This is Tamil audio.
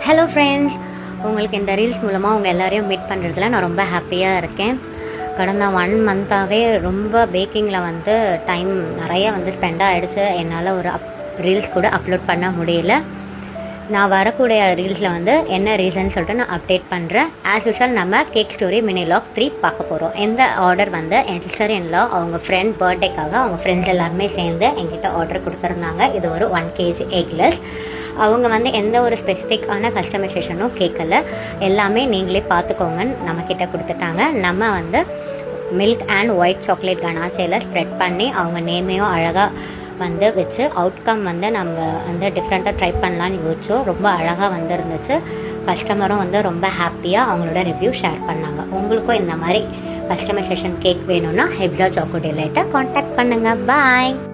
ஹலோ ஃப்ரெண்ட்ஸ், உங்களுக்கு இந்த ரீல்ஸ் மூலமாக உங்கள் எல்லோரையும் மீட் பண்ணுறதுல நான் ரொம்ப ஹாப்பியாக இருக்கேன். கடந்த 1 மந்த்தாகவே ரொம்ப பேக்கிங்கில் டைம் நிறைய ஸ்பெண்ட் ஆகிடுச்சு. என்னால் ஒரு ரீல்ஸ் கூட அப்லோட் பண்ண முடியல. நான் வரக்கூடிய ரீல்ஸில் என்ன ரீசன் சொல்லிட்டு நான் அப்டேட் பண்ணுறேன். ஆஸ் யூஷுவல் நம்ம கேக் ஸ்டோரி மினி லாக் 3 பார்க்க போகிறோம். இந்த ஆர்டர் என் சிஸ்டர் இன்லா அவங்க ஃப்ரெண்ட் பர்த்டேக்காக அவங்க ஃப்ரெண்ட்ஸ் எல்லாருமே சேர்ந்து என்கிட்ட ஆர்டர் கொடுத்துருந்தாங்க. இது ஒரு 1 kg எக்லெஸ். அவங்க எந்த ஒரு ஸ்பெசிஃபிக்கான கஸ்டமைசேஷனும் கேட்கல. எல்லாமே நீங்களே பார்த்துக்கோங்கன்னு நம்மக்கிட்ட கொடுத்துட்டாங்க. நம்ம மில்க் அண்ட் ஒயிட் சாக்லேட் கனாச்சையில் ஸ்ப்ரெட் பண்ணி அவங்க நேமையும் அழகாக வச்சு அவுட்கம் நம்ம டிஃப்ரெண்ட்டாக ட்ரை பண்ணலான்னு யோசிச்சோம். ரொம்ப அழகாக இருந்துச்சு. கஸ்டமரும் ரொம்ப ஹாப்பியாக அவங்களோட ரிவ்யூ ஷேர் பண்ணாங்க. உங்களுக்கும் இந்த மாதிரி கஸ்டமைசேஷன் கேக் வேணும்னா ஹெப்ஸா சாக்கோ டிலைட்டை காண்டாக்ட் பண்ணுங்கள். பாய்.